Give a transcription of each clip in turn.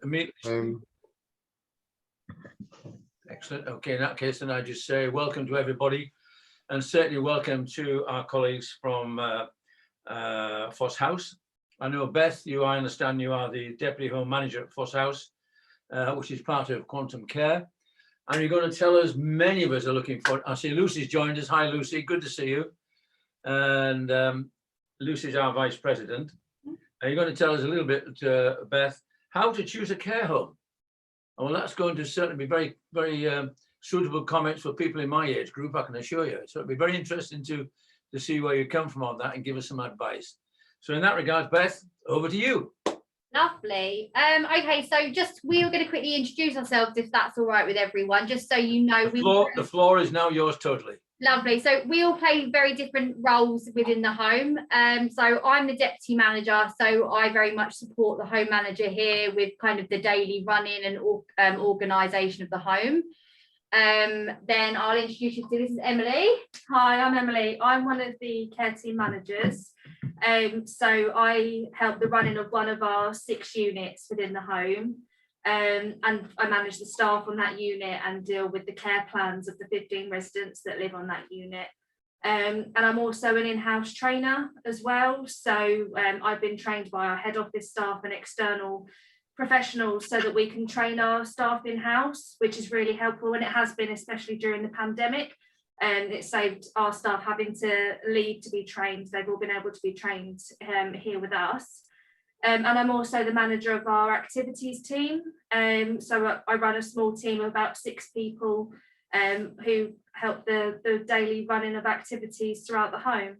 immediately. Excellent. Okay, in that case, then I just say welcome to everybody, and certainly welcome to our colleagues from Fosse House. I know, Beth, I understand you are the Deputy Home Manager at Fosse House, which is part of Quantum Care. And you're going to tell us, many of us are looking for, I see Lucy's joined us. Hi, Lucy, good to see you. And Lucy's our Vice President. And you're going to tell us a little bit, Beth, how to choose a care home. Well, that's going to certainly be very, very suitable comments for people in my age group, I can assure you. So it'll be very interesting to see where you come from on that and give us some advice. So in that regard, Beth, over to you. Lovely. Okay, so we are going to quickly introduce ourselves, if that's all right with everyone, just so you know. The floor is now yours totally. Lovely. So we all play very different roles within the home. So I'm the deputy manager, so I very much support the home manager here with kind of the daily running and organisation of the home. Then I'll introduce you to, this is Emily. Hi, I'm Emily. I'm one of the care team managers. So I help the running of one of our 6 units within the home. And I manage the staff on that unit and deal with the care plans of the 15 residents that live on that unit. And I'm also an in-house trainer as well. So I've been trained by our head office staff and external professionals so that we can train our staff in-house, which is really helpful. And it has been, especially during the pandemic. It saved our staff having to leave to be trained. They've all been able to be trained here with us. And I'm also the manager of our activities team. So I run a small team of about 6 people who help the daily running of activities throughout the home.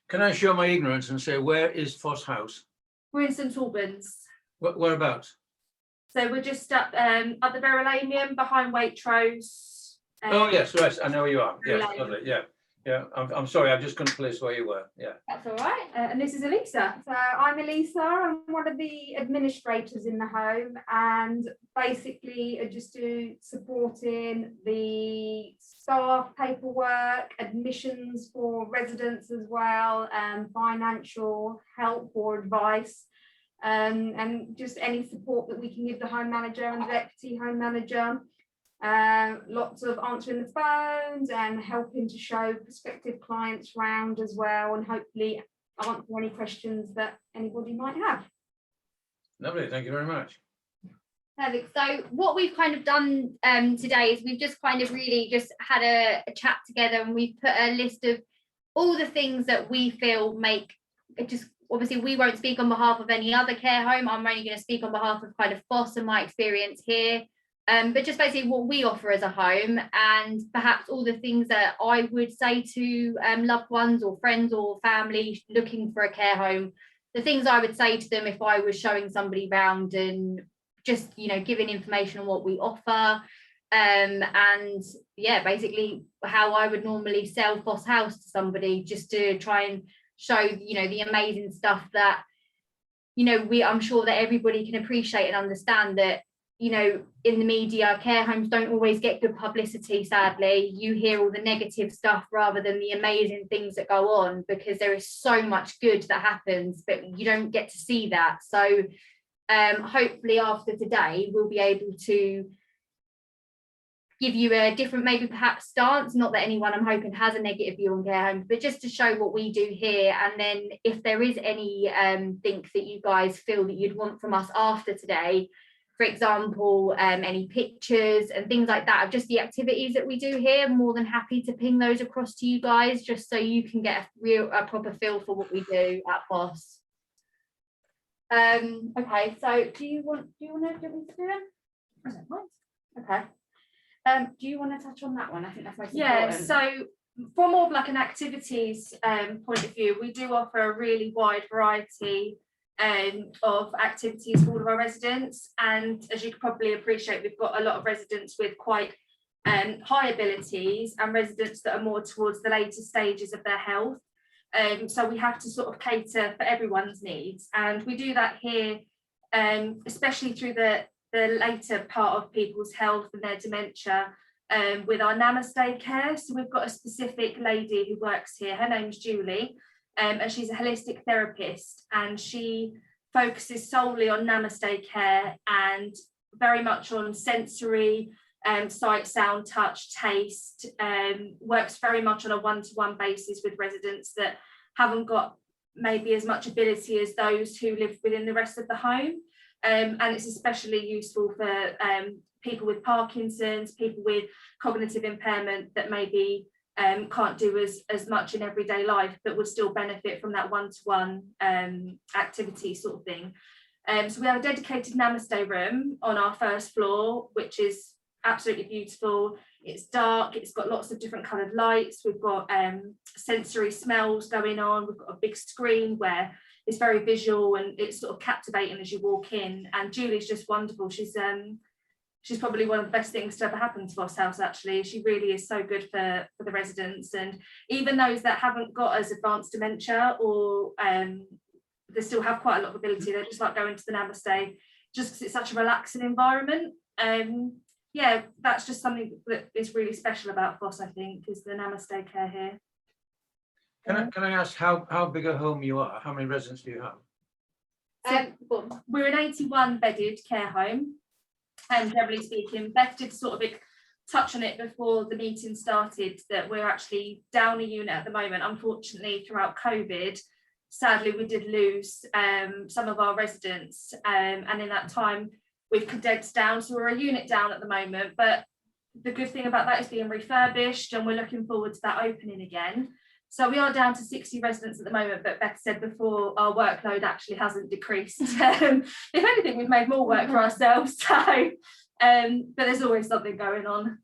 Can I show my ignorance and say, where is Fosse House? We're in St Albans. Whereabouts? So we're just up the Verulamium behind Waitrose. Oh yes, right. I know where you are. Yes, lovely. Yeah. Yeah, I'm sorry, I just couldn't place where you were. Yeah. That's all right. And this is Elisa. So I'm Elisa. I'm one of the administrators in the home, and basically just supporting the staff paperwork, admissions for residents as well, financial help or advice, and just any support that we can give the home manager and the deputy home manager. Lots of answering the phones and helping to show prospective clients around as well, and hopefully answer any questions that anybody might have. Lovely, thank you very much. Perfect. So what we've kind of done today is we've just kind of really just had a chat together, and we've put a list of all the things that we feel make it just, obviously we won't speak on behalf of any other care home. I'm only going to speak on behalf of kind of Fosse and my experience here. But just basically what we offer as a home, and perhaps all the things that I would say to loved ones or friends or family looking for a care home, the things I would say to them if I was showing somebody around, and just, you know, giving information on what we offer. And yeah, basically how I would normally sell Fosse House to somebody, just to try and show, you know, the amazing stuff that, you know, I'm sure that everybody can appreciate and understand that, you know, in the media, care homes don't always get good publicity, sadly. You hear all the negative stuff rather than the amazing things that go on, because there is so much good that happens, but you don't get to see that. So hopefully after today, we'll be able to give you a different, maybe perhaps stance, not that anyone I'm hoping has a negative view on care homes, but just to show what we do here. And then if there is any things that you guys feel that you'd want from us after today, for example, any pictures and things like that of just the activities that we do here, I'm more than happy to ping those across to you guys, just so you can get a proper feel for what we do at Fosse. Okay, so do you want to do it? I don't mind. Okay. Do you want to touch on that one? I think that's most important. So from more of like an activities point of view, we do offer a really wide variety of activities for all of our residents, and as you can probably appreciate, we've got a lot of residents with quite high abilities and residents that are more towards the later stages of their health, so we have to sort of cater for everyone's needs, and we do that here, especially through the later part of people's health and their dementia, with our Namaste care. So we've got a specific lady who works here, her name's Julie, and she's a holistic therapist, and she focuses solely on namaste care and very much on sensory, sight, sound, touch, taste, works very much on a one-to-one basis with residents that haven't got maybe as much ability as those who live within the rest of the home. And it's especially useful for people with Parkinson's, people with cognitive impairment that maybe can't do as much in everyday life, but would still benefit from that one-to-one activity sort of thing. So we have a dedicated namaste room on our first floor, which is absolutely beautiful. It's dark, it's got lots of different coloured lights, we've got sensory smells going on, we've got a big screen where it's very visual and it's sort of captivating as you walk in. And Julie's just wonderful. She's probably one of the best things to ever happen to Fosse House, actually. She really is so good for the residents, and even those that haven't got as advanced dementia or they still have quite a lot of ability, they just like going to the namaste just because it's such a relaxing environment. Yeah, that's just something that is really special about Fosse, I think, is the namaste care here. Can I ask how big a home you are? How many residents do you have? We're an 81 bedded care home, and generally speaking, Beth did sort of touch on it before the meeting started, that we're actually down a unit at the moment. Unfortunately, throughout COVID, sadly, we did lose some of our residents, and in that time, we've condensed down, so we're a unit down at the moment. But the good thing about that is being refurbished, and we're looking forward to that opening again. So we are down to 60 residents at the moment, but Beth said before, our workload actually hasn't decreased. If anything, we've made more work for ourselves. So, but there's always something going on.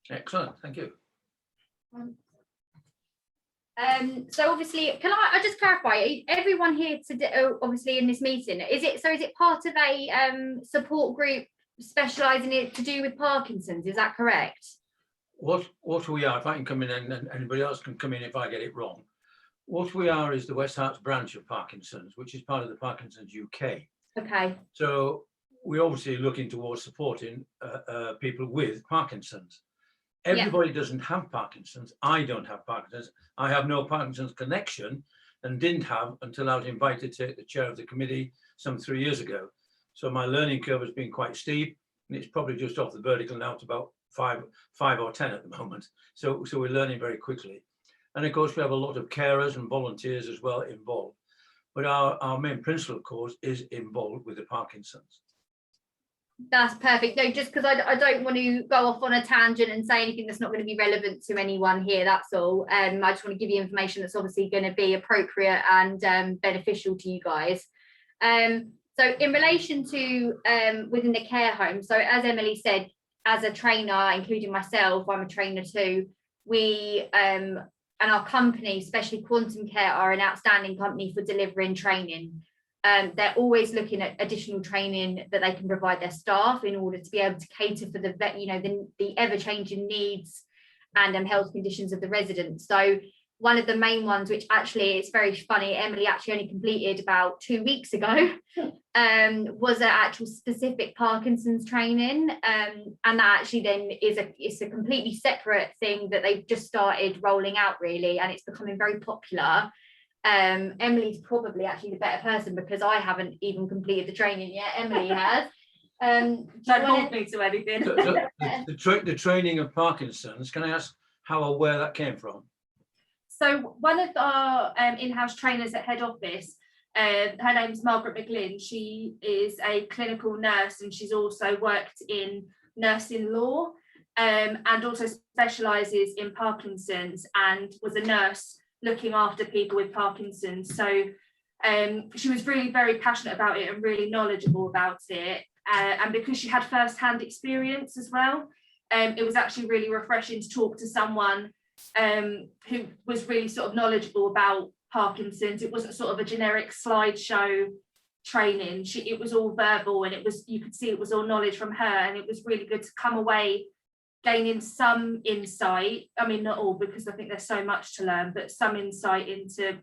Excellent, thank you. So obviously, can I just clarify, everyone here today, obviously in this meeting, is it part of a support group specialising in to do with Parkinson's? Is that correct? What we are, if I can come in, and anybody else can come in if I get it wrong. What we are is the West-Herts branch of Parkinson's, which is part of the Parkinson's UK. Okay. So we're obviously looking towards supporting people with Parkinson's. Everybody doesn't have Parkinson's. I don't have Parkinson's. I have no Parkinson's connection and didn't have until I was invited to take the chair of the committee some 3 years ago. So my learning curve has been quite steep, and it's probably just off the vertical now to about five or 10 at the moment. So we're learning very quickly. And of course, we have a lot of carers and volunteers as well involved. But our main principal cause is involved with the Parkinson's. That's perfect. No, just because I don't want to go off on a tangent and say anything that's not going to be relevant to anyone here, that's all. I just want to give you information that's obviously going to be appropriate and beneficial to you guys. So in relation to within the care home, so as Emily said, as a trainer, including myself, I'm a trainer too, we and our company, especially Quantum Care, are an outstanding company for delivering training. They're always looking at additional training that they can provide their staff in order to be able to cater for the ever-changing needs and health conditions of the residents. So one of the main ones, which actually it's very funny, Emily actually only completed about 2 weeks ago, was an actual specific Parkinson's training, and that actually then it's a completely separate thing that they've just started rolling out, really, and it's becoming very popular. Emily's probably actually the better person because I haven't even completed the training yet. Emily has. Don't hold me to anything. The training of Parkinson's, can I ask how or where that came from? So one of our in-house trainers at head office, her name's Margaret McGlynn. She is a clinical nurse, and she's also worked in nursing law, and also specialises in Parkinson's, and was a nurse looking after people with Parkinson's. So she was really very passionate about it and really knowledgeable about it, and because she had first-hand experience as well, it was actually really refreshing to talk to someone who was really sort of knowledgeable about Parkinson's. It wasn't sort of a generic slideshow training. It was all verbal, and you could see it was all knowledge from her, and it was really good to come away gaining some insight. I mean, not all, because I think there's so much to learn, but some insight into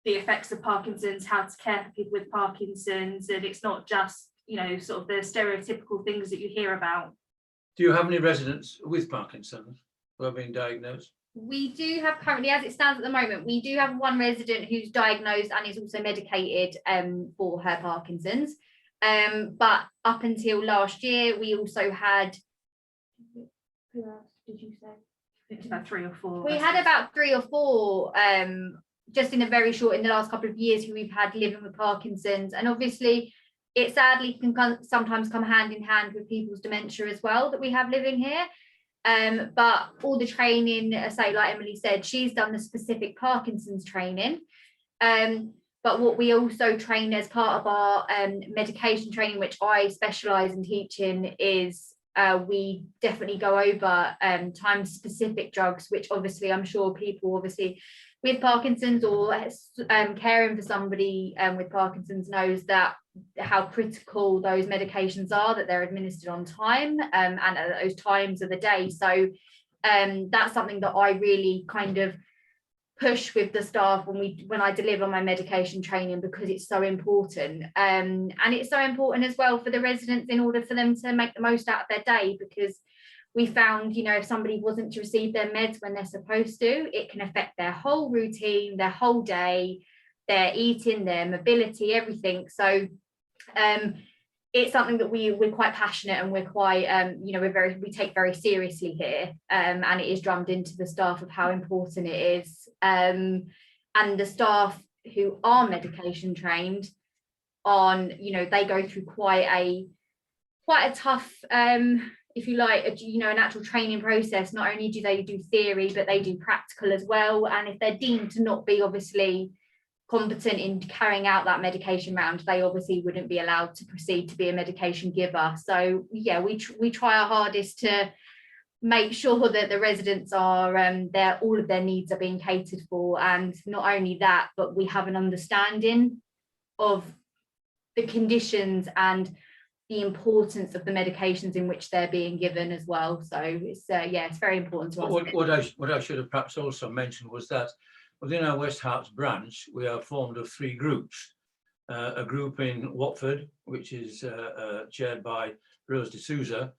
the effects of Parkinson's, how to care for people with Parkinson's, and it's not just, sort of the stereotypical things that you hear about. Do you have any residents with Parkinson's who have been diagnosed? We do have currently, as it stands at the moment, we do have one resident who's diagnosed and is also medicated for her Parkinson's. But up until last year, we also had, who else did you say? It's about 3 or 4. We had about 3 or 4 just in the last couple of years who we've had living with Parkinson's. And obviously it sadly can sometimes come hand in hand with people's dementia as well that we have living here. But all the training, say like Emily said, she's done the specific Parkinson's training. But what we also train as part of our medication training, which I specialise in teaching, is we definitely go over time-specific drugs, which obviously I'm sure people obviously with Parkinson's or caring for somebody with Parkinson's knows that how critical those medications are, that they're administered on time and at those times of the day. So that's something that I really kind of push with the staff when I deliver my medication training, because it's so important, and it's so important as well for the residents in order for them to make the most out of their day, because we found, you know, if somebody wasn't to receive their meds when they're supposed to, it can affect their whole routine, their whole day, their eating, their mobility, everything. So it's something that we're quite passionate and we're quite you know, we take very seriously here, and it is drummed into the staff of how important it is, and the staff who are medication trained on, you know, they go through quite a tough if you like, you know, an actual training process. Not only do they do theory, but they do practical as well, and if they're deemed to not be obviously competent in carrying out that medication round, they obviously wouldn't be allowed to proceed to be a medication giver. So yeah, we try our hardest to make sure that the residents are all of their needs are being catered for, and not only that, but we have an understanding of the conditions and the importance of the medications in which they're being given as well. So it's yeah, it's very important to us. What I should have perhaps also mentioned was that within our West-Herts branch, we are formed of 3 groups. A group in Watford, which is chaired by Rose D'Souza,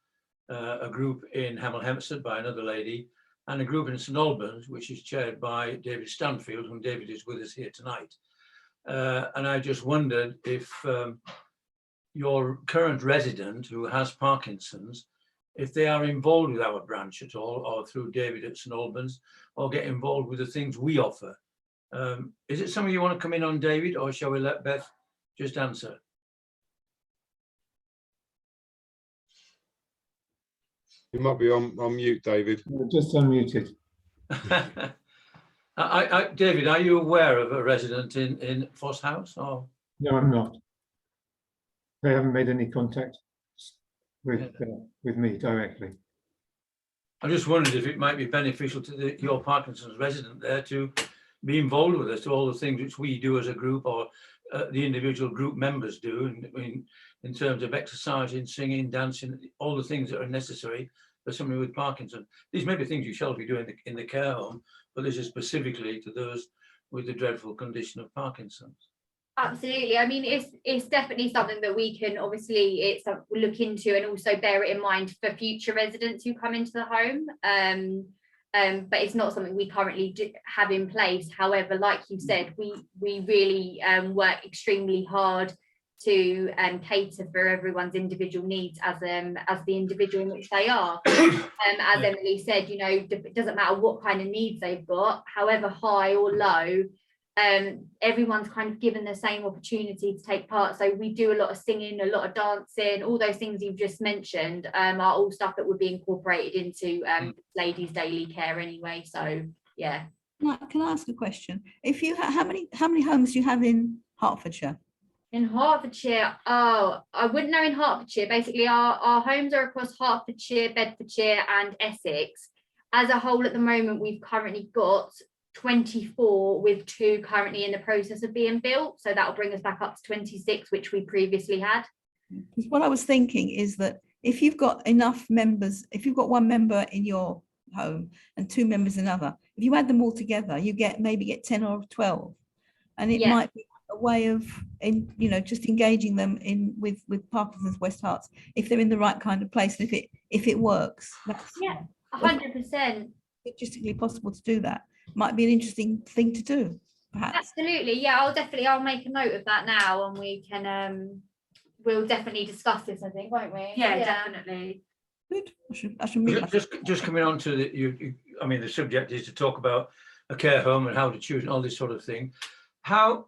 a group in Hemel Hempstead by another lady, and a group in St Albans, which is chaired by David Stanfield, whom David is with us here tonight. And I just wondered if your current resident who has Parkinson's, if they are involved with our branch at all, or through David at St Albans, or get involved with the things we offer. Is it something you want to come in on, David, or shall we let Beth just answer? You might be on mute, David. Just unmuted. David, are you aware of a resident in Fosse House? Or? No, I'm not. They haven't made any contact with me directly. I just wondered if it might be beneficial to your Parkinson's resident there to be involved with us, to all the things which we do as a group, or the individual group members do, in terms of exercising, singing, dancing, all the things that are necessary for somebody with Parkinson's. These may be things you shall be doing in the care home, but this is specifically to those with the dreadful condition of Parkinson's. Absolutely. I mean, it's definitely something that we can obviously look into, and also bear it in mind for future residents who come into the home. But it's not something we currently have in place. However, like you said, we really work extremely hard to cater for everyone's individual needs as the individual in which they are. As Emily said, you know, it doesn't matter what kind of needs they've got, however high or low. Everyone's kind of given the same opportunity to take part. So we do a lot of singing, a lot of dancing, all those things you've just mentioned are all stuff that would be incorporated into ladies' daily care anyway. So yeah. Can I ask a question? If you how many homes do you have in Hertfordshire? In Hertfordshire, oh, I wouldn't know in Hertfordshire. Basically, our homes are across Hertfordshire, Bedfordshire, and Essex. As a whole, at the moment, we've currently got 24, with 2 currently in the process of being built. So that'll bring us back up to 26, which we previously had. Because what I was thinking is that if you've got enough members, if you've got 1 member in your home and 2 members in another, if you add them all together, you maybe get 10 or 12, and it might be a way of, you know, just engaging them with Parkinson's West-Herts if they're in the right kind of place, and if it works. Yeah, 100%. logistically possible to do that, might be an interesting thing to do, perhaps. Absolutely, yeah, I'll make a note of that now, and we can we'll definitely discuss this, I think, won't we? Yeah, definitely. Good. I should meet myself. Just coming on to I mean, the subject is to talk about a care home and how to choose and all this sort of thing. How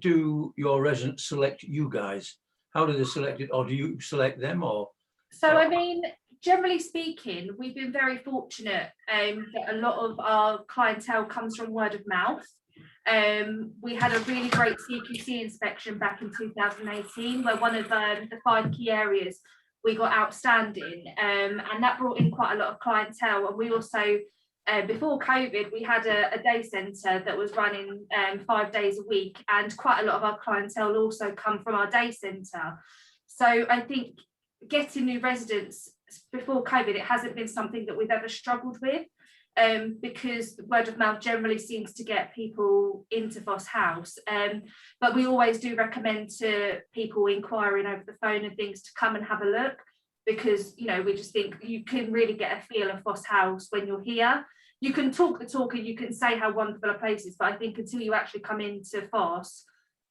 do your residents select you guys? How do they select it, or do you select them, or? So, I mean, generally speaking, we've been very fortunate that a lot of our clientele comes from word of mouth. We had a really great CQC inspection back in 2018, where one of the 5 key areas we got outstanding, and that brought in quite a lot of clientele. And we also, before COVID, we had a day centre that was running 5 days a week, and quite a lot of our clientele also come from our day centre. So I think getting new residents before COVID, it hasn't been something that we've ever struggled with, because word of mouth generally seems to get people into Fosse House. But we always do recommend to people inquiring over the phone and things to come and have a look, because, you know, we just think you can really get a feel of Fosse House when you're here. You can talk the talk and you can say how wonderful a place is, but I think until you actually come into Fosse,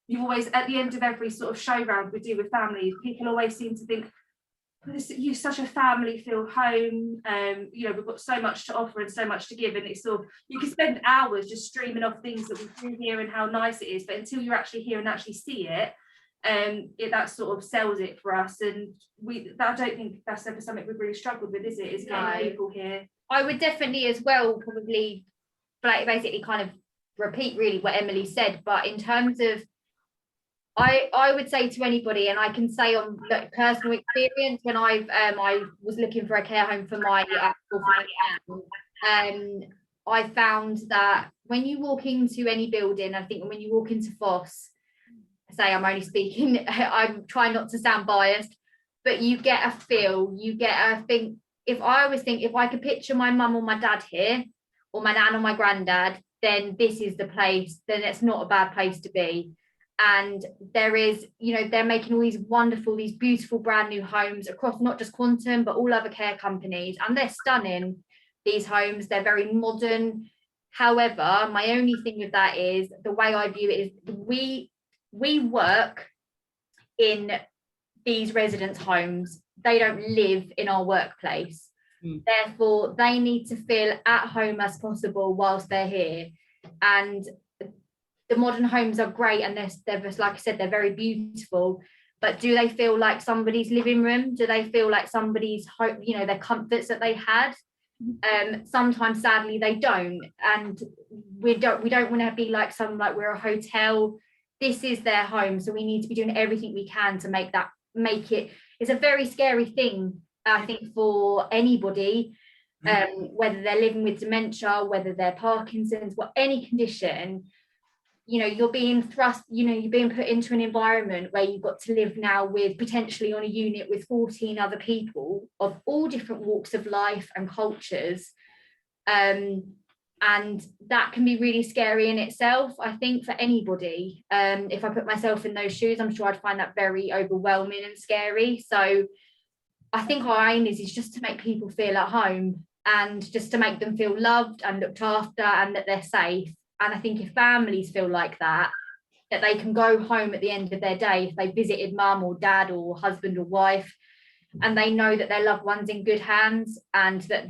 you always, at the end of every sort of show round we do with families, people always seem to think, you're such a family feel home, you know, we've got so much to offer and so much to give, and it's sort of, you can spend hours just streaming off things that we do here and how nice it is, but until you're actually here and actually see it, that sort of sells it for us. And I don't think that's ever something we've really struggled with, is it? Is getting people here. I would definitely as well probably basically kind of repeat really what Emily said, but in terms of, I would say to anybody, and I can say on personal experience, when I was looking for a care home for my I found that when you walk into any building, I think when you walk into Fosse, I say I'm only speaking, I'm trying not to sound biased, but you get a feel, you get a thing. If I could picture my mum or my dad here, or my nan or my granddad, then this is the place, then it's not a bad place to be. And there is, you know, they're making all these wonderful, these beautiful brand new homes across not just Quantum, but all other care companies. And they're stunning, these homes. They're very modern. However, my only thing with that is the way I view it is we work in these residents' homes. They don't live in our workplace. Therefore, they need to feel at home as possible whilst they're here. And the modern homes are great, and they're like I said, they're very beautiful, but do they feel like somebody's living room? Do they feel like somebody's home, you know, their comforts that they had? Sometimes sadly they don't, and we don't want to be like we're a hotel. This is their home, so we need to be doing everything we can to make it. It's a very scary thing, I think, for anybody, whether they're living with dementia, whether they're Parkinson's, any condition. You know, you're being thrust, you know, you're being put into an environment where you've got to live now with potentially on a unit with 14 other people of all different walks of life and cultures. And that can be really scary in itself, I think, for anybody. If I put myself in those shoes, I'm sure I'd find that very overwhelming and scary. So I think our aim is just to make people feel at home, and just to make them feel loved and looked after, and that they're safe. And I think if families feel like that they can go home at the end of their day, if they visited mum or dad or husband or wife, and they know that their loved one's in good hands, and that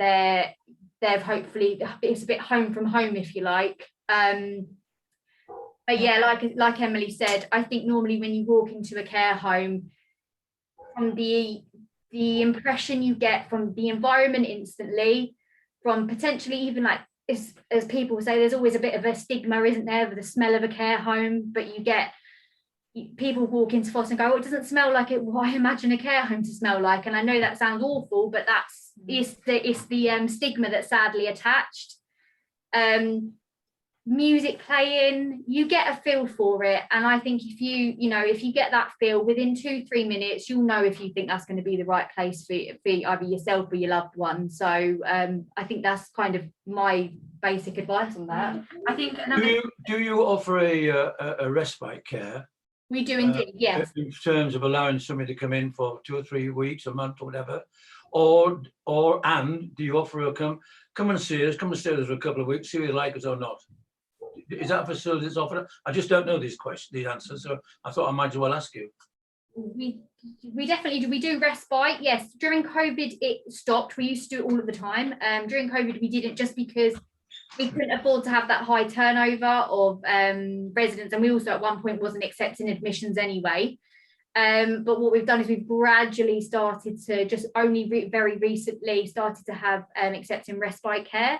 they've hopefully, it's a bit home from home, if you like. But yeah, like Emily said, I think normally when you walk into a care home, from the impression you get from the environment instantly, from potentially even like, as people say, there's always a bit of a stigma, isn't there, with the smell of a care home, but you get people walk into Fosse and go, oh, it doesn't smell like it, what I imagine a care home to smell like. And I know that sounds awful, but it's the stigma that's sadly attached. Music playing, you get a feel for it, and I think if you get that feel within 2-3 minutes, you'll know if you think that's going to be the right place for either yourself or your loved one. So I think that's kind of my basic advice on that. I think do you offer a respite care? We do indeed, yes. In terms of allowing somebody to come in for 2 or 3 weeks, a month or whatever, or and do you offer a come and see us, come and stay with us for a couple of weeks, see if you like us or not? Is that a facility that's offered? I just don't know these questions, the answers, so I thought I might as well ask you. We definitely do. We do respite. Yes, during COVID it stopped. We used to do it all of the time. During COVID we didn't, just because we couldn't afford to have that high turnover of residents, and we also at one point wasn't accepting admissions anyway. But what we've done is we've gradually started to just only very recently started to have accepting respite care.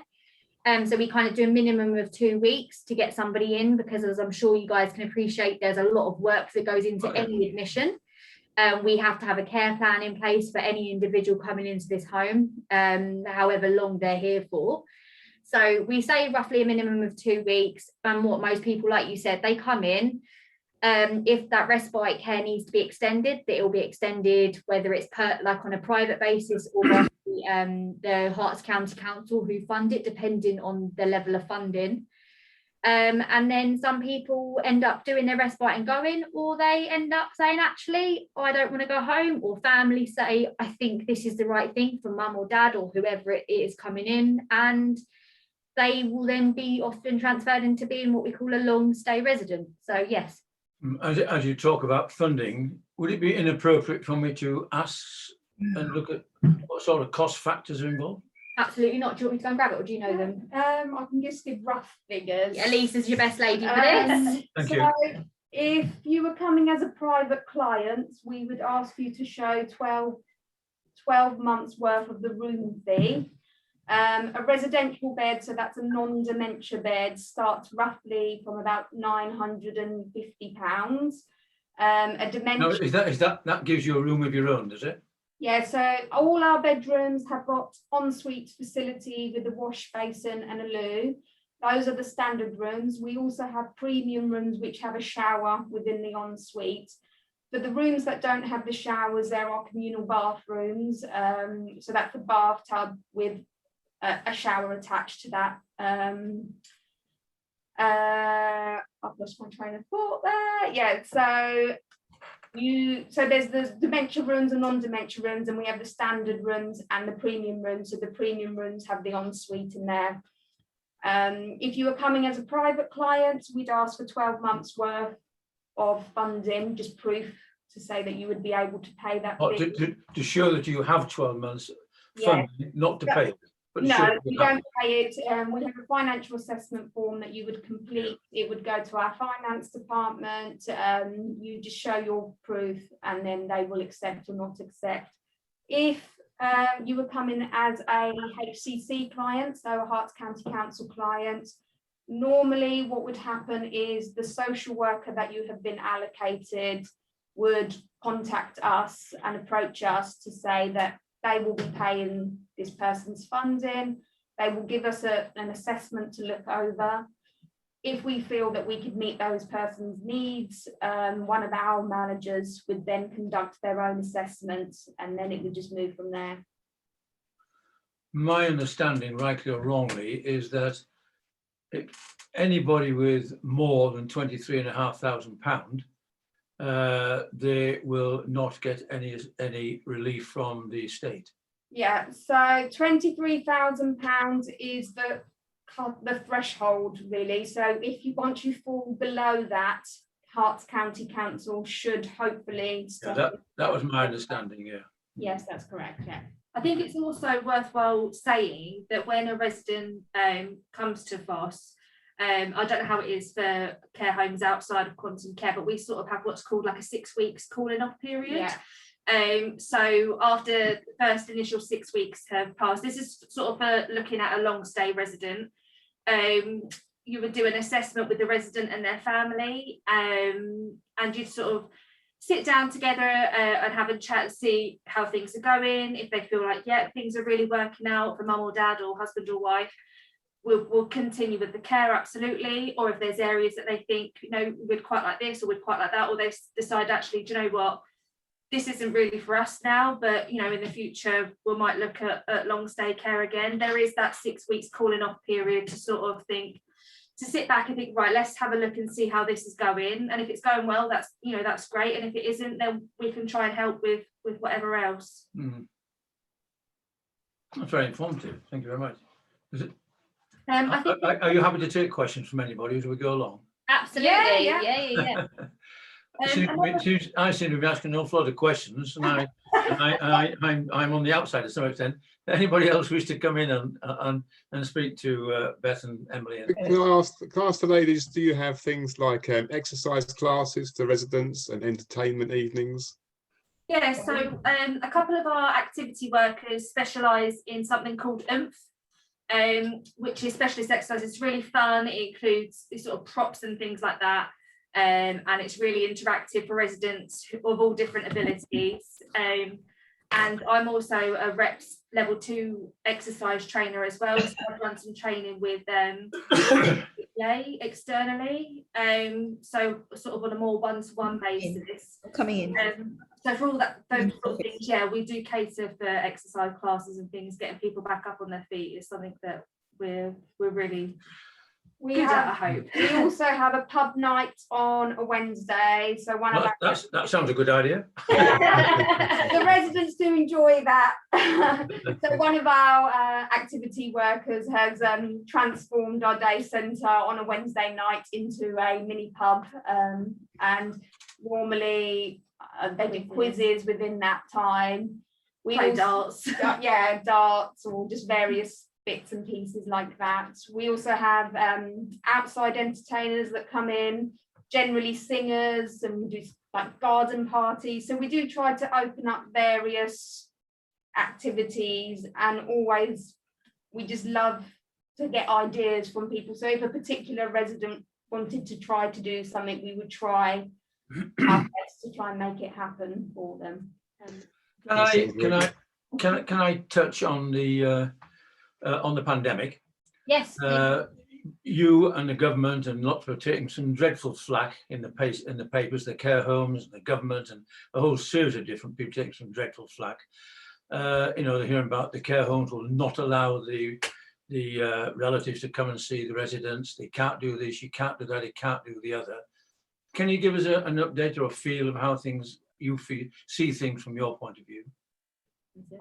So we kind of do a minimum of 2 weeks to get somebody in, because as I'm sure you guys can appreciate, there's a lot of work that goes into any admission. We have to have a care plan in place for any individual coming into this home, however long they're here for. So we say roughly a minimum of 2 weeks, and what most people, like you said, they come in. If that respite care needs to be extended, that it will be extended, whether it's like on a private basis or by the Herts County Council who fund it, depending on the level of funding. And then some people end up doing their respite and going, or they end up saying, actually, I don't want to go home, or family say, I think this is the right thing for mum or dad or whoever it is coming in, and they will then be often transferred into being what we call a long stay resident. So yes. As you talk about funding, would it be inappropriate for me to ask and look at what sort of cost factors are involved? Absolutely not. Do you want me to go and grab it, or do you know them? I can just give rough figures. Elisa's your best lady for this. Thank so you. if you were coming as a private client, we would ask you to show 12 months worth of the room fee. A residential bed, so that's a non-dementia bed, starts roughly from about £950. A dementia. No, is that gives you a room of your own, does it? Yeah, so all our bedrooms have got ensuite facility with a wash basin and a loo. Those are the standard rooms. We also have premium rooms which have a shower within the ensuite. For the rooms that don't have the showers, there are communal bathrooms. So that's a bathtub with a shower attached to that. I've lost my train of thought there. Yeah, so there's the dementia rooms and non-dementia rooms, and we have the standard rooms and the premium rooms. So the premium rooms have the ensuite in there. If you were coming as a private client, we'd ask for 12 months worth of funding, just proof to say that you would be able to pay that. To show that you have 12 months funding, not to pay it. But no, you don't pay it. We have a financial assessment form that you would complete. It would go to our finance department. You just show your proof, and then they will accept or not accept. If you were coming as a HCC client, so a Herts County Council client, normally what would happen is the social worker that you have been allocated would contact us and approach us to say that they will be paying this person's funding. They will give us an assessment to look over. If we feel that we could meet those persons' needs, one of our managers would then conduct their own assessment, and then it would just move from there. My understanding, rightly or wrongly, is that anybody with more than £23,500, they will not get any relief from the state. Yeah, so £23,000 is the threshold, really. So once you fall below that, Herts County Council should hopefully Yeah, that was my understanding. Yeah. Yes, that's correct. Yeah. I think it's also worthwhile saying that when a resident comes to Fosse, I don't know how it is for care homes outside of quantum care, but we sort of have what's called like a 6 weeks cooling off period. Yeah. So after the first initial 6 weeks have passed, this is sort of for looking at a long stay resident. You would do an assessment with the resident and their family, and you'd sort of sit down together and have a chat and see how things are going. If they feel like, yeah, things are really working out for mum or dad or husband or wife, we'll continue with the care, absolutely. Or if there's areas that they think, you know, we'd quite like this or we'd quite like that, or they decide, actually, do you know what, this isn't really for us now, but you know, in the future we might look at long stay care again. There is that 6 weeks calling off period to sort of think, to sit back and think, right, let's have a look and see how this is going, and if it's going well, that's, you know, that's great, and if it isn't, then we can try and help with whatever else. Mm. That's very informative. Thank you very much. Is it, I think are you happy to take questions from anybody as we go along? Absolutely. Yeah. Yeah. I seem to be asking an awful lot of questions, and I'm on the outside to some extent. Anybody else wish to come in and speak to Beth and Emily? Can I ask the ladies, do you have things like exercise classes for residents and entertainment evenings? Yeah, so a couple of our activity workers specialise in something called which is specialist exercise. It's really fun. It includes sort of props and things like that. And it's really interactive for residents of all different abilities. And I'm also a reps level 2 exercise trainer as well. So I've done some training with externally. So sort of on a more one-to-one basis. Coming in. So for all that, those sort of things, yeah, we do cater for exercise classes and things. Getting people back up on their feet is something that we're really good at, I hope. We also have a pub night on a Wednesday. So That sounds a good idea. the residents do enjoy that. So one of our activity workers has transformed our day centre on a Wednesday night into a mini pub, and normally they do quizzes within that time. We Play also- darts. Yeah, darts or just various bits and pieces like that. We also have outside entertainers that come in, generally singers, and we do like garden parties. So we do try to open up various activities, and always we just love to get ideas from people. So if a particular resident wanted to try to do something, we would try our best to try and make it happen for them. Can I touch on the pandemic? Yes. You and the government and lots are taking some dreadful flack in the papers, the care homes, the government, and a whole series of different people taking some dreadful flack. They're hearing about the care homes will not allow the relatives to come and see the residents. They can't do this, you can't do that, you can't do the other. Can you give us an update or a feel of how you see things from your point of view?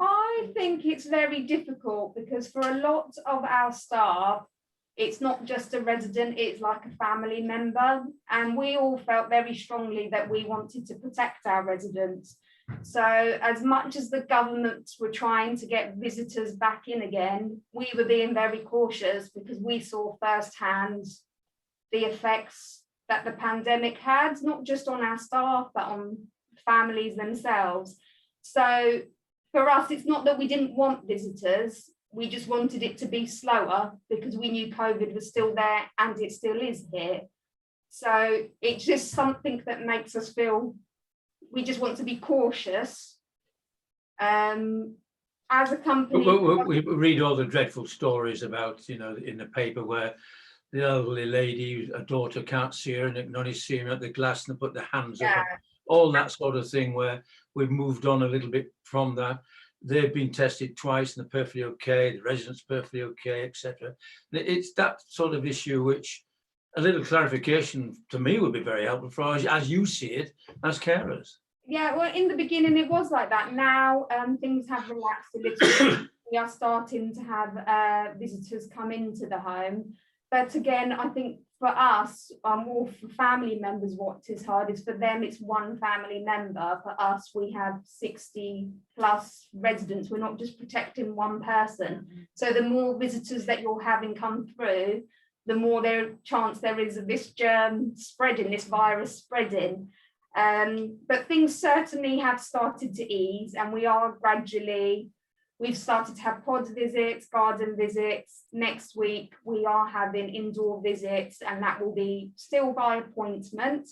I think it's very difficult because for a lot of our staff, it's not just a resident, it's like a family member. And we all felt very strongly that we wanted to protect our residents. So as much as the government were trying to get visitors back in again, we were being very cautious because we saw firsthand the effects that the pandemic had, not just on our staff, but on families themselves. So for us, it's not that we didn't want visitors, we just wanted it to be slower because we knew COVID was still there and it still is here. So it's just something that makes us feel we just want to be cautious. As a company, we read all the dreadful stories about, in the paper where the elderly lady, a daughter can't see her and they can only see her at the glass and they put their hands up, all that sort of thing, where we've moved on a little bit from that. They've been tested twice and they're perfectly okay, the residents perfectly okay, etc. It's that sort of issue which a little clarification to me would be very helpful for us, as you see it, as carers. Yeah, well, in the beginning it was like that. Now things have relaxed a little. We are starting to have visitors come into the home. But again, I think for us, more for family members, what is hard is for them, it's one family member. For us, we have 60 plus residents. We're not just protecting one person. So the more visitors that you're having come through, the more chance there is of this germ spreading, this virus spreading. But things certainly have started to ease, and we are gradually. We've started to have pod visits, garden visits. Next week, we are having indoor visits, and that will be still by appointment,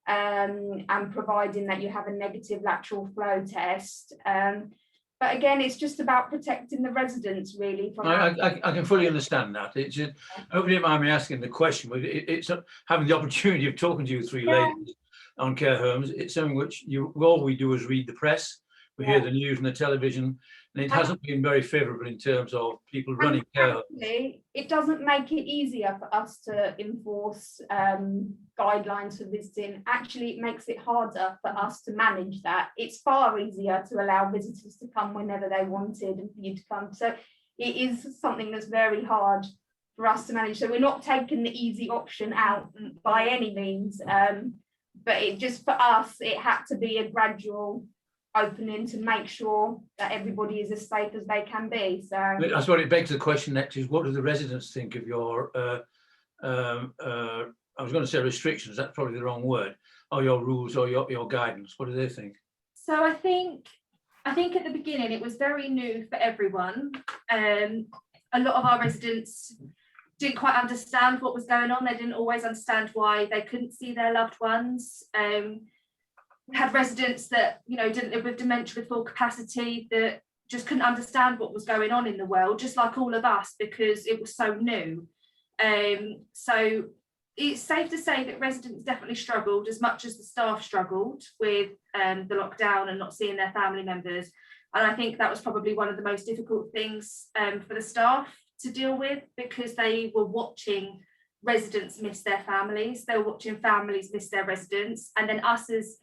and providing that you have a negative lateral flow test. But again, it's just about protecting the residents, really. I can fully understand that. It's just, hopefully you don't mind me asking the question, but it's having the opportunity of talking to you three ladies on care homes. It's something which all we do is read the press. We hear the news and the television, and it hasn't been very favourable in terms of people running care homes. Actually, it doesn't make it easier for us to enforce guidelines for visiting. Actually, it makes it harder for us to manage that. It's far easier to allow visitors to come whenever they wanted and for you to come. So it is something that's very hard for us to manage. So we're not taking the easy option out by any means. But it just, for us, it had to be a gradual opening to make sure that everybody is as safe as they can be. So That's what it begs the question next is, what do the residents think of your, I was going to say restrictions, that's probably the wrong word, or your rules or your guidance? What do they think? So I think at the beginning it was very new for everyone. A lot of our residents didn't quite understand what was going on. They didn't always understand why they couldn't see their loved ones. We had residents that, you know, didn't live with dementia with full capacity, that just couldn't understand what was going on in the world, just like all of us, because it was so new. So it's safe to say that residents definitely struggled as much as the staff struggled with the lockdown and not seeing their family members. And I think that was probably one of the most difficult things for the staff to deal with, because they were watching residents miss their families, they were watching families miss their residents, and then us as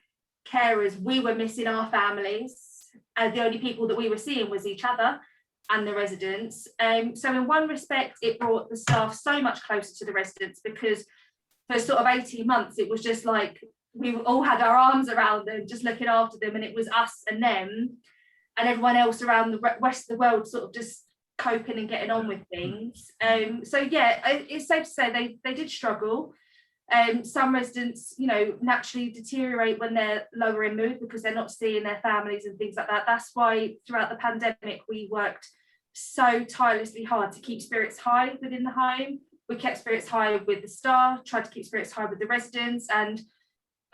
carers, we were missing our families, and the only people that we were seeing was each other and the residents. So in one respect, it brought the staff so much closer to the residents, because for sort of 18 months, it was just like we all had our arms around them, just looking after them, and it was us and them, and everyone else around the rest of the world sort of just coping and getting on with things. So yeah, it's safe to say they did struggle. Some residents, you know, naturally deteriorate when they're lower in mood because they're not seeing their families and things like that. That's why throughout the pandemic we worked so tirelessly hard to keep spirits high within the home. We kept spirits high with the staff, tried to keep spirits high with the residents. And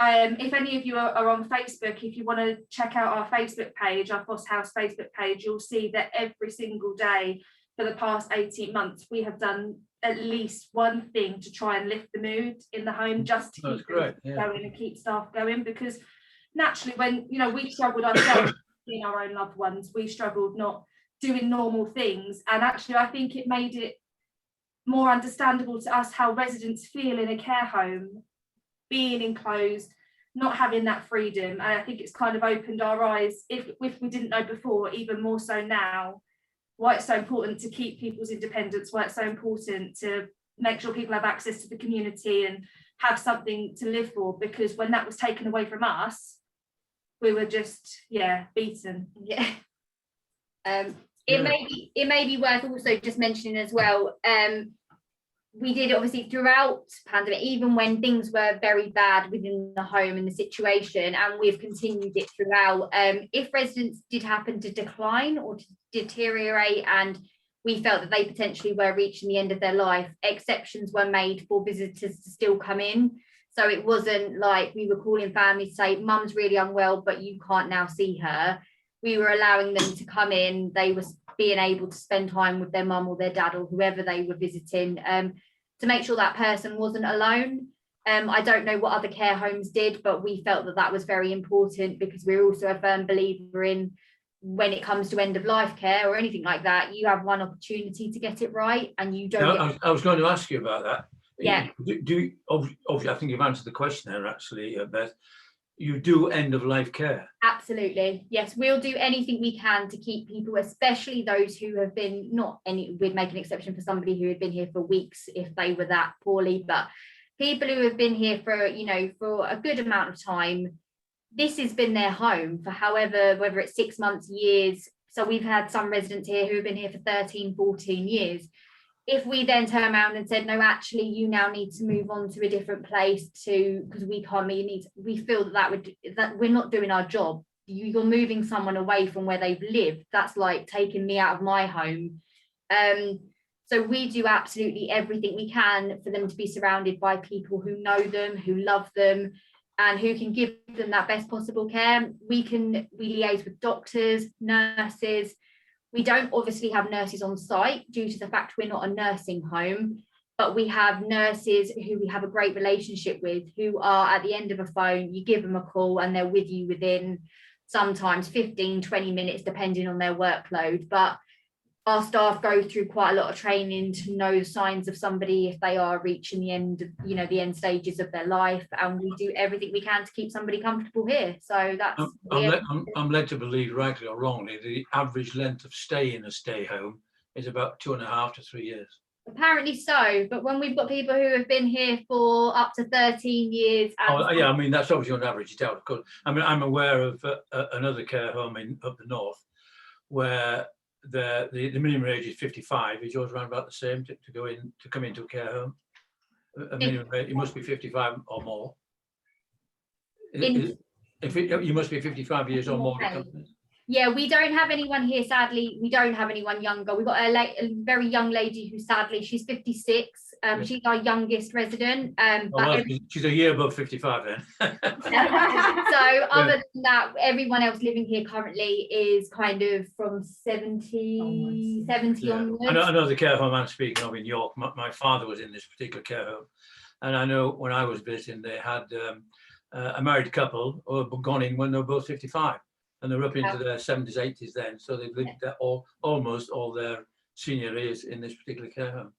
if any of you are on Facebook, if you want to check out our Facebook page, our Fosse House Facebook page, you'll see that every single day for the past 18 months we have done at least one thing to try and lift the mood in the home, just to keep going and keep staff going. Because naturally, when, you know, we struggled ourselves seeing our own loved ones, we struggled not doing normal things. And actually I think it made it more understandable to us how residents feel in a care home, being enclosed, not having that freedom. And I think it's kind of opened our eyes, if we didn't know before, even more so now, why it's so important to keep people's independence, why it's so important to make sure people have access to the community and have something to live for. Because when that was taken away from us, we were just, beaten. Yeah. It may be worth also just mentioning as well, we did obviously throughout pandemic, even when things were very bad within the home and the situation, and we've continued it throughout, if residents did happen to decline or to deteriorate and we felt that they potentially were reaching the end of their life, exceptions were made for visitors to still come in. So it wasn't like we were calling families to say, mum's really unwell, but you can't now see her. We were allowing them to come in. They were being able to spend time with their mum or their dad or whoever they were visiting, to make sure that person wasn't alone. I don't know what other care homes did, but we felt that that was very important, because we're also a firm believer in, when it comes to end of life care or anything like that, you have one opportunity to get it right, and you don't. I was going to ask you about that. Yeah. Obviously, I think you've answered the question there, actually, Beth. You do end of life care. Absolutely. Yes, we'll do anything we can to keep people, especially those who have been we'd make an exception for somebody who had been here for weeks if they were that poorly, but people who have been here for, for a good amount of time, this has been their home for however, whether it's 6 months, years. So we've had some residents here who have been here for 13, 14 years. If we then turn around and said, no, actually, you now need to move on to a different place because we can't meet your needs, we feel that we're not doing our job. You're moving someone away from where they've lived. That's like taking me out of my home. So we do absolutely everything we can for them to be surrounded by people who know them, who love them, and who can give them that best possible care. We liaise with doctors, nurses. We don't obviously have nurses on site due to the fact we're not a nursing home, but we have nurses who we have a great relationship with, who are at the end of a phone, you give them a call and they're with you within sometimes 15, 20 minutes, depending on their workload. But our staff go through quite a lot of training to know signs of somebody if they are reaching the end of, the end stages of their life. And we do everything we can to keep somebody comfortable here. So that's. I'm led to believe, rightly or wrongly, the average length of stay in a stay home is about 2.5 to 3 years. Apparently so, but when we've got people who have been here for up to 13 years. Oh, yeah, I mean, that's obviously on average, it's out of course. I mean, I'm aware of another care home up the north where the minimum age is 55. Is yours around about the same to come into a care home? A minimum age, it must be 55 or more. You must be 55 years or more. Yeah, we don't have anyone here, sadly. We don't have anyone younger. We've got a very young lady who, sadly, she's 56. She's our youngest resident. She's a year above 55 then. So other than that, everyone else living here currently is kind of from 70 onwards. I know the care home I'm speaking of in York. My father was in this particular care home. And I know when I was visiting, they had a married couple who had gone in when they were both 55. And they're up into their 70s, 80s then. So they've lived almost all their senior years in this particular care home.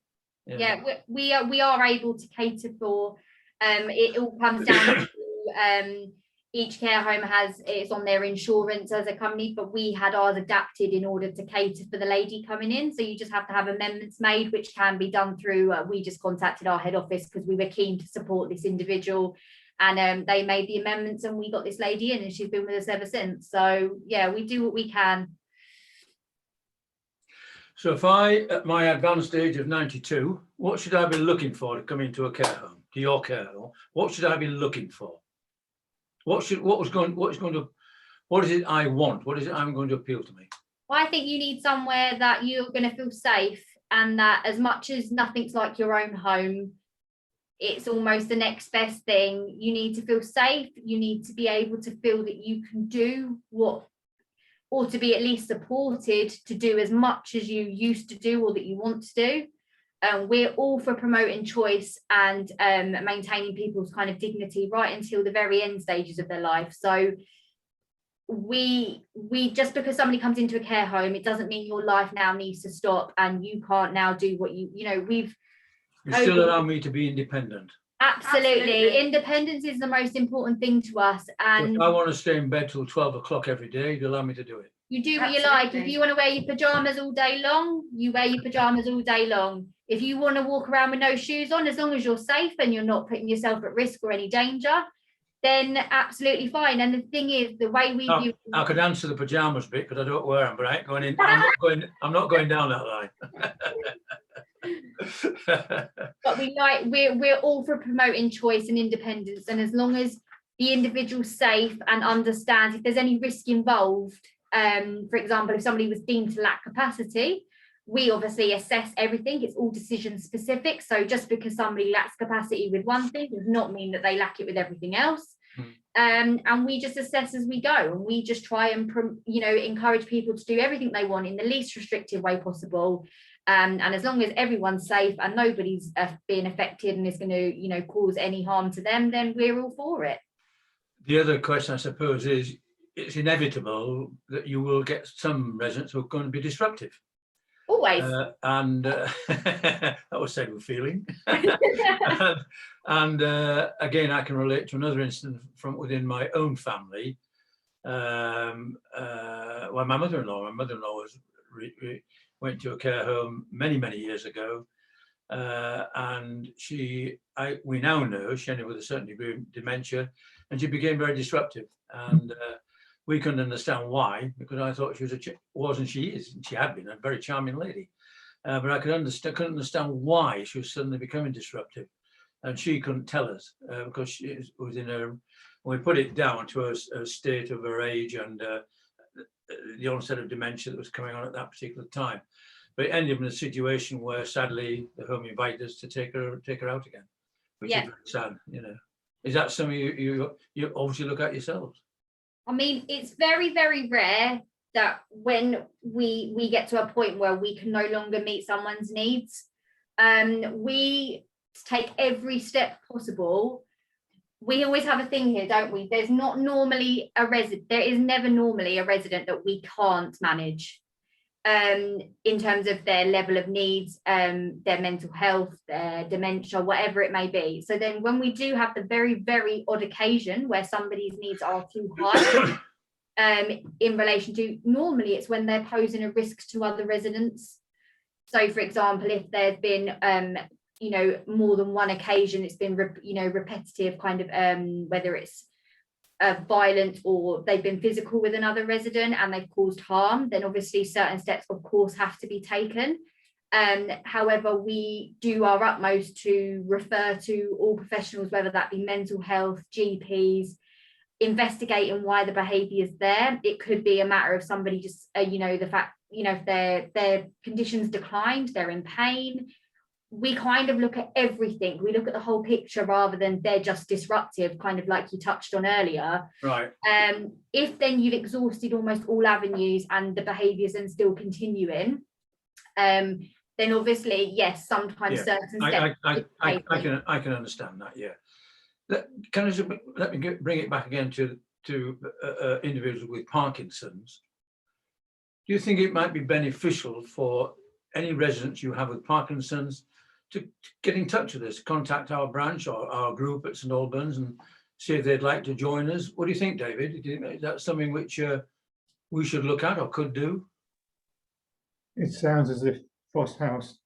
Yeah, we are able to cater for, it all comes down to each care home it's on their insurance as a company, but we had ours adapted in order to cater for the lady coming in. So you just have to have amendments made, which can be done through, we just contacted our head office because we were keen to support this individual. And they made the amendments and we got this lady in and she's been with us ever since. So yeah, we do what we can. So if I, at my advanced age of 92, what should I be looking for to come into a care home, to your care home? What should I be looking for? What is it I want? What is it I'm going to appeal to me? Well, I think you need somewhere that you're going to feel safe, and that as much as nothing's like your own home, it's almost the next best thing. You need to feel safe. You need to be able to feel that you can do or to be at least supported to do as much as you used to do or that you want to do. We're all for promoting choice and maintaining people's kind of dignity right until the very end stages of their life. So we just because somebody comes into a care home, it doesn't mean your life now needs to stop and you can't now do what you still allow me to be independent. Absolutely. Independence is the most important thing to us. And so if I want to stay in bed till 12 o'clock every day, you allow me to do it. You do what you like. If you want to wear your pajamas all day long, you wear your pajamas all day long. If you want to walk around with no shoes on, as long as you're safe and you're not putting yourself at risk or any danger, then absolutely fine. And the thing is, the way we view, I could answer the pajamas bit because I don't wear them, but I ain't going in. I'm not going down that line. But we're all for promoting choice and independence, and as long as the individual's safe and understands if there's any risk involved, for example, if somebody was deemed to lack capacity, we obviously assess everything. It's all decision specific. So just because somebody lacks capacity with one thing does not mean that they lack it with everything else. And we just assess as we go, and we just try and encourage people to do everything they want in the least restrictive way possible. And as long as everyone's safe and nobody's being affected and is going to cause any harm to them, then we're all for it. The other question, I suppose, is it's inevitable that you will get some residents who are going to be disruptive. Always. And that was said with feeling. And again, I can relate to another incident from within my own family. My mother-in-law went to a care home many years ago, and we now know she ended with a certain degree of dementia, and she became very disruptive. And we couldn't understand why, because I thought she she had been a very charming lady, but I couldn't understand why she was suddenly becoming disruptive, and she couldn't tell us because she was in her. We put it down to a state of her age and the onset of dementia that was coming on at that particular time. But it ended up in a situation where sadly the home invited us to take her out again, which is very sad. Is that something you obviously look at yourselves? I mean, it's very, very rare that when we get to a point where we can no longer meet someone's needs, we take every step possible we always have a thing here, don't we? There's not normally a resident, there is never normally a resident that we can't manage in terms of their level of needs, their mental health, their dementia, whatever it may be. So then when we do have the very, very odd occasion where somebody's needs are too high in relation to, normally it's when they're posing a risk to other residents. So for example, if there's been more than one occasion, it's been repetitive kind of whether it's violent or they've been physical with another resident and they've caused harm, then obviously certain steps of course have to be taken. However, we do our utmost to refer to all professionals, whether that be mental health, GPs, investigating why the behaviour is there. It could be a matter of somebody just the fact, if their conditions declined, they're in pain. We kind of look at everything. We look at the whole picture rather than they're just disruptive, kind of like you touched on earlier. Right. If then you've exhausted almost all avenues and the behaviours then still continuing, then obviously, yes, sometimes certain steps. I can understand that, yeah. Let me bring it back again to individuals with Parkinson's. Do you think it might be beneficial for any residents you have with Parkinson's to get in touch with us, contact our branch or our group at St Albans and see if they'd like to join us? What do you think, David? Do you think that's something which we should look at or could do? It sounds as if Fosse House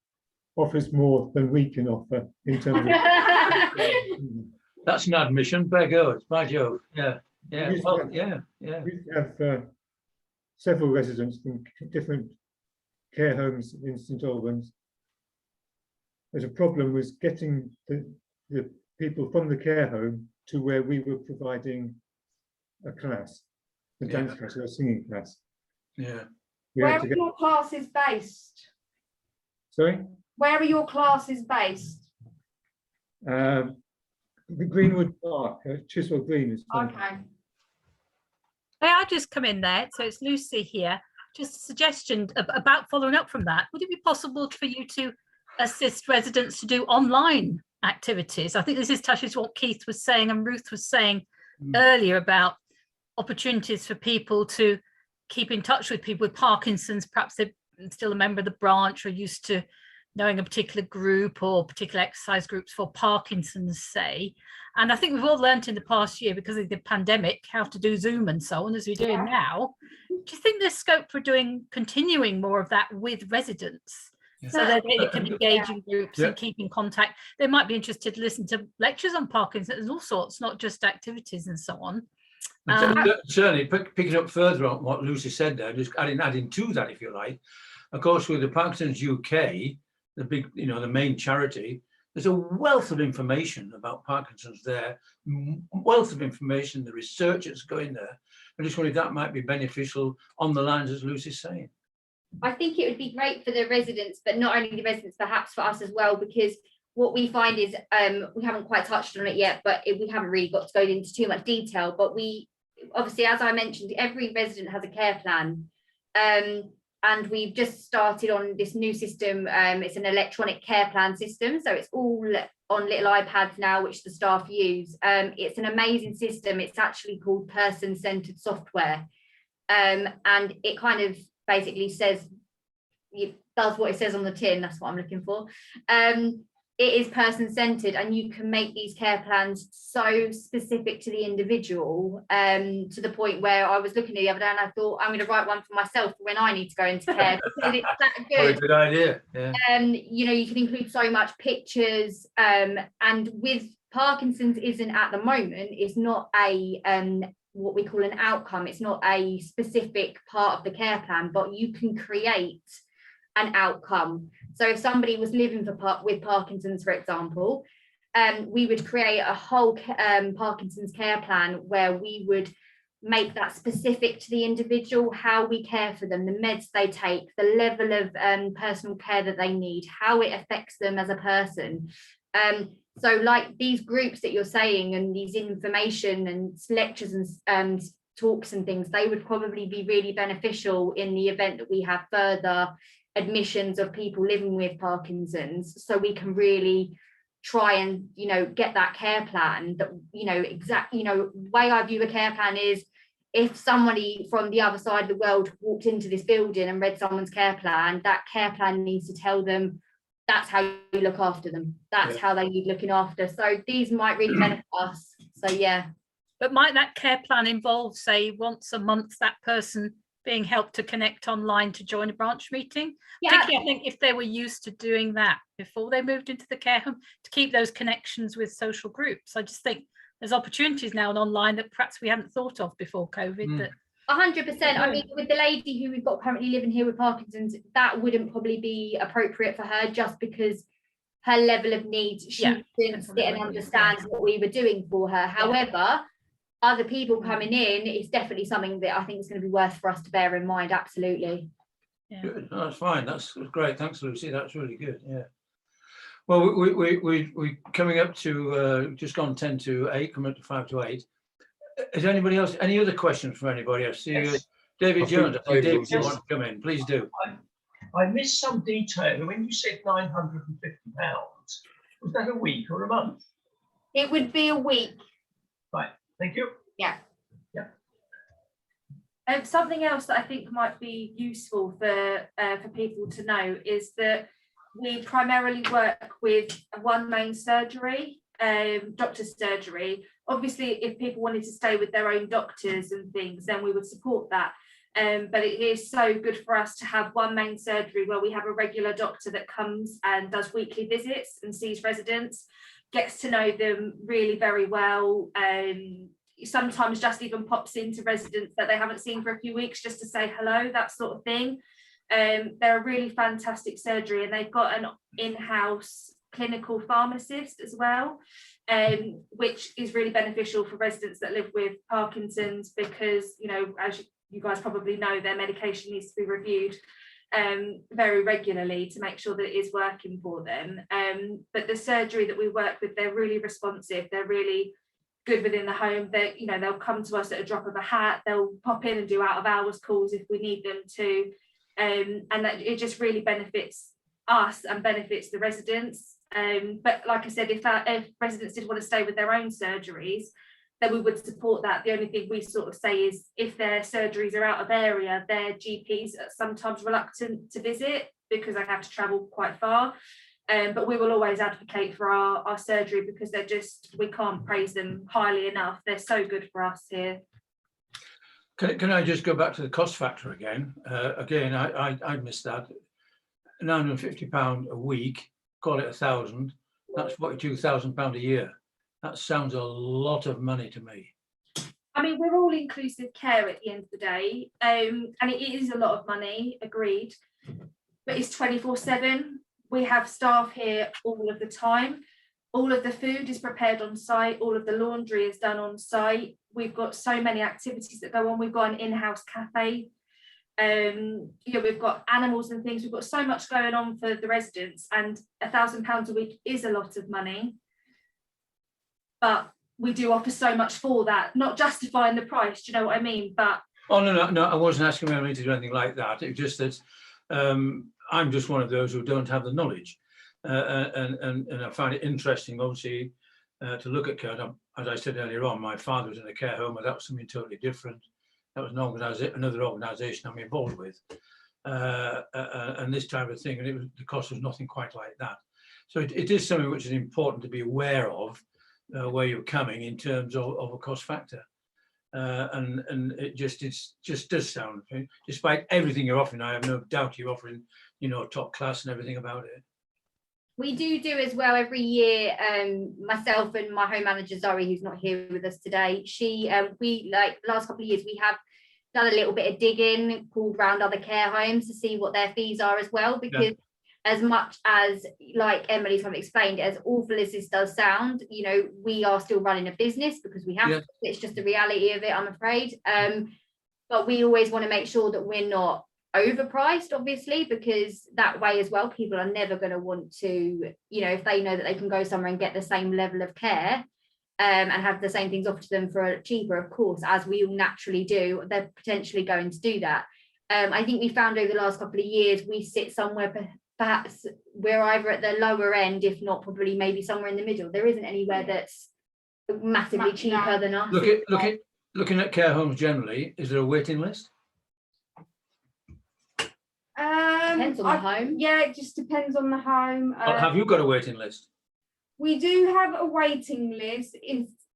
offers more than we can offer in terms of. That's an admission. There goes. By Jove. Yeah. We have several residents from different care homes in St Albans. There's a problem with getting the people from the care home to where we were providing a class, a dance class or a singing class. Yeah. Where are your classes based? Sorry? Where are your classes based? The Greenwood Park, Chiswell Green is fine. Okay. May I just come in there? So it's Lucy here. Just a suggestion about following up from that. Would it be possible for you to assist residents to do online activities? I think this touches what Keith was saying and Ruth was saying earlier about opportunities for people to keep in touch with people with Parkinson's. Perhaps they're still a member of the branch or used to knowing a particular group or particular exercise groups for Parkinson's, say. And I think we've all learned in the past year, because of the pandemic, how to do Zoom and so on, as we're doing now. Do you think there's scope for continuing more of that with residents? Yeah. So that they can engage in groups and keep in contact. They might be interested to listen to lectures on Parkinson's and all sorts, not just activities and so on. Certainly, picking up further on what Lucy said there, just adding to that, if you like. Of course, with the Parkinson's UK, the big, the main charity, there's a wealth of information about Parkinson's there, wealth of information, the research that's going there. I just wondered if that might be beneficial on the lines as Lucy's saying. I think it would be great for the residents, but not only the residents, perhaps for us as well, because what we find is we haven't quite touched on it yet, but we haven't really got to go into too much detail. But we obviously, as I mentioned, every resident has a care plan. And we've just started on this new system. It's an electronic care plan system. So it's all on little iPads now, which the staff use. It's an amazing system. It's actually called person-centered software. And it kind of basically says, it does what it says on the tin. That's what I'm looking for. It is person-centered, and you can make these care plans so specific to the individual, to the point where I was looking at the other day and I thought, I'm going to write one for myself for when I need to go into care, because it's that good. Good idea. Yeah. You can include so much pictures, and with Parkinson's isn't at the moment, it's not a what we call an outcome. It's not a specific part of the care plan, but you can create an outcome. So if somebody was living with Parkinson's, for example, we would create a whole Parkinson's care plan where we would make that specific to the individual, how we care for them, the meds they take, the level of personal care that they need, how it affects them as a person. So like these groups that you're saying, and these information and lectures and talks and things, they would probably be really beneficial in the event that we have further admissions of people living with Parkinson's, so we can really try and, you know, get that care plan that, you know, way I view a care plan is, if somebody from the other side of the world walked into this building and read someone's care plan, that care plan needs to tell them that's how you look after them. That's how they need looking after. So these might really benefit us. So yeah. But might that care plan involve, say, once a month, that person being helped to connect online to join a branch meeting? Yeah. Particularly, I think if they were used to doing that before they moved into the care home, to keep those connections with social groups. I just think there's opportunities now and online that perhaps we hadn't thought of before COVID. That 100%. I mean, with the lady who we've got currently living here with Parkinson's, that wouldn't probably be appropriate for her, just because her level of needs, she didn't sit and understand what we were doing for her. However, other people coming in is definitely something that I think is going to be worth for us to bear in mind. Absolutely. Good. No, that's fine. That's great. Thanks, Lucy. That's really good. Yeah. Well, we coming up to just gone 10 to 8, coming up to 5 to 8. Is anybody else, any other questions from anybody? I see David Jones. I think David, you want to come in, please do. I missed some detail. When you said £950, was that a week or a month? It would be a week. Right, thank you. Yeah. Something else that I think might be useful for people to know is that we primarily work with one main surgery, doctor's surgery. Obviously, if people wanted to stay with their own doctors and things, then we would support that. But it is so good for us to have one main surgery where we have a regular doctor that comes and does weekly visits and sees residents, gets to know them really very well. Sometimes just even pops into residents that they haven't seen for a few weeks just to say hello, that sort of thing. They're a really fantastic surgery, and they've got an in-house clinical pharmacist as well, which is really beneficial for residents that live with Parkinson's, because, you know, as you guys probably know, their medication needs to be reviewed very regularly to make sure that it is working for them. But the surgery that we work with, they're really responsive, they're really good within the home. They, you know, they'll come to us at a drop of a hat, they'll pop in and do out of hours calls if we need them to, and that it just really benefits us and benefits the residents. But like I said, if residents did want to stay with their own surgeries, then we would support that. The only thing we sort of say is, if their surgeries are out of area, their GPs are sometimes reluctant to visit because they have to travel quite far. But we will always advocate for our surgery, because they're just, we can't praise them highly enough. They're so good for us here. Can I just go back to the cost factor again? I missed that. £950 a week, call it 1,000. That's £42,000 a year. That sounds a lot of money to me. I mean, we're all inclusive care at the end of the day, and it is a lot of money, agreed, but it's 24/7. We have staff here all of the time. All of the food is prepared on site. All of the laundry is done on site. We've got so many activities that go on. We've got an in-house cafe. We've got animals and things. We've got so much going on for the residents, and £1,000 a week is a lot of money. But we do offer so much for that, not justifying the price. Do you know what I mean? But no, I wasn't asking whether to do anything like that. It was just that I'm just one of those who don't have the knowledge, and I find it interesting, obviously, to look at care. As I said earlier on, my father was in a care home, but that was something totally different. That was another organisation I'm involved with, and this type of thing, and the cost was nothing quite like that. So it is something which is important to be aware of, where you're coming in terms of a cost factor, and it just does sound, despite everything you're offering, I have no doubt you're offering, you know, top class and everything about it. We do as well every year. Myself and my home manager Zoe, who's not here with us today, we, like the last couple of years, we have done a little bit of digging, called round other care homes to see what their fees are as well, because as much as, like Emily's kind of explained, as awful as this does sound, you know, we are still running a business because we have to. It's just the reality of it, I'm afraid. But we always want to make sure that we're not overpriced, obviously, because that way as well, people are never going to want to, you know, if they know that they can go somewhere and get the same level of care and have the same things offered to them for cheaper, of course, as we all naturally do, they're potentially going to do that. I think we found over the last couple of years, we sit somewhere perhaps we're either at the lower end, if not probably maybe somewhere in the middle. There isn't anywhere that's massively No. cheaper than us. Looking at care homes generally, is there a waiting list? Depends on the home. Yeah, it just depends on the home. Or have you got a waiting list? We do have a waiting list.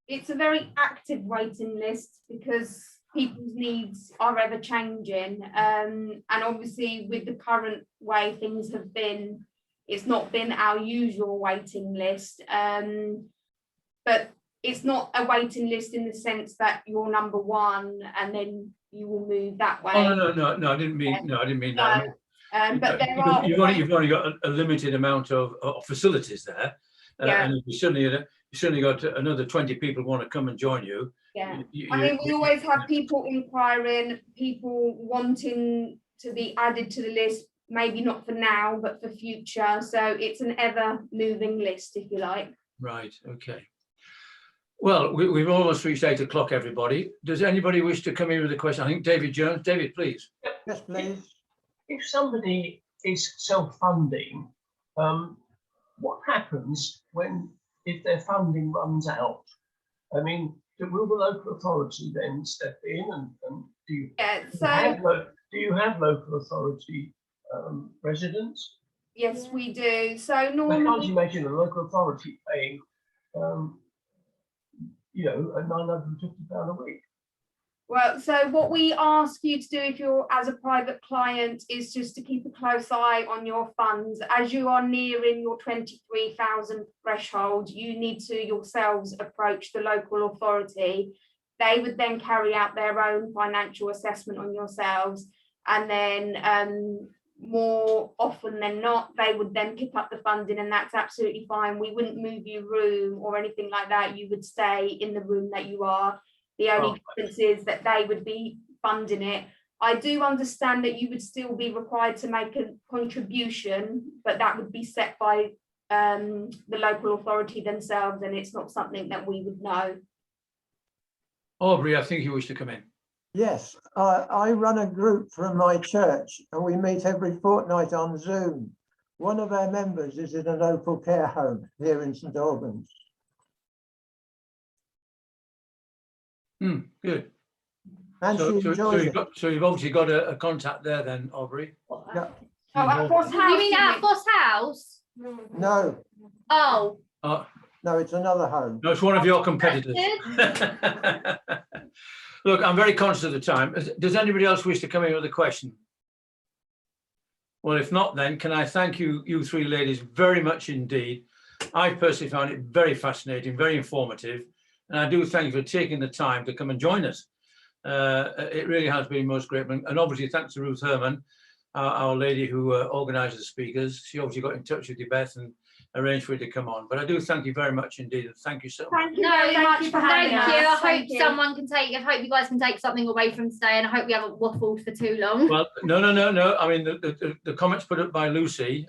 It's a very active waiting list because people's needs are ever changing. And obviously with the current way things have been, it's not been our usual waiting list. But it's not a waiting list in the sense that you're number one and then you will move that way. Oh, no, I didn't mean that. But there are You've only got a limited amount of facilities there. Yeah. And you certainly got another 20 people want to come and join you. Yeah, I mean, we always have people inquiring, people wanting to be added to the list, maybe not for now, but for future. So it's an ever moving list, if you like. Right, okay. Well, we've almost reached 8 o'clock, everybody. Does anybody wish to come in with a question? I think David Jones. David, please. Yes, please. If somebody is self-funding, what happens if their funding runs out? I mean, will the local authority then step in and do you, do you have local authority residents? Yes, we do. So I can't normally, imagine a local authority paying, a £950 a week. well, so what we ask you to do if you're as a private client is just to keep a close eye on your funds. As you are nearing your 23,000 threshold, you need to yourselves approach the local authority. They would then carry out their own financial assessment on yourselves, and then more often than not, they would then pick up the funding, and that's absolutely fine. We wouldn't move your room or anything like that. You would stay in the room that you are. The only difference is that they would be funding it. I do understand that you would still be required to make a contribution, but that would be set by the local authority themselves, and it's not something that we would know. Aubrey, I think you wish to come in. Yes, I run a group from my church and we meet every fortnight on Zoom. One of our members is in a local care home here in St Albans. Good. And she enjoys it. So you've obviously got a contact there then, Aubrey. Yeah. Oh, at Fosse House. You mean at Fosse House? No, Oh. no, it's another home. No, it's one of your competitors. Look, I'm very conscious of the time. Does anybody else wish to come in with a question? Well, if not, then can I thank you three ladies very much indeed. I personally found it very fascinating, very informative, and I do thank you for taking the time to come and join us. It really has been most great, and obviously thanks to Ruth Herman, our lady who organised the speakers. She obviously got in touch with you, Beth, and arranged for you to come on. But I do thank you very much indeed, and thank you so much. Thank you very much for having us. Thank you. I Thank hope you. someone can take. I hope you guys can take something away from today, and I hope we haven't waffled for too long. Well, no. I mean, the comments put up by Lucy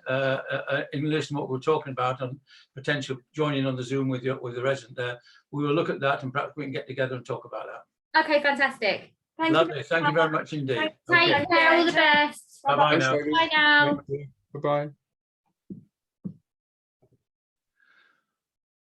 in relation to what we're talking about on potential joining on the Zoom with the resident there, we will look at that and perhaps we can get together and talk about that. Okay, fantastic. Lovely. Thank you very much indeed. Take care. All the best. Bye-bye now. Bye now. Bye-bye.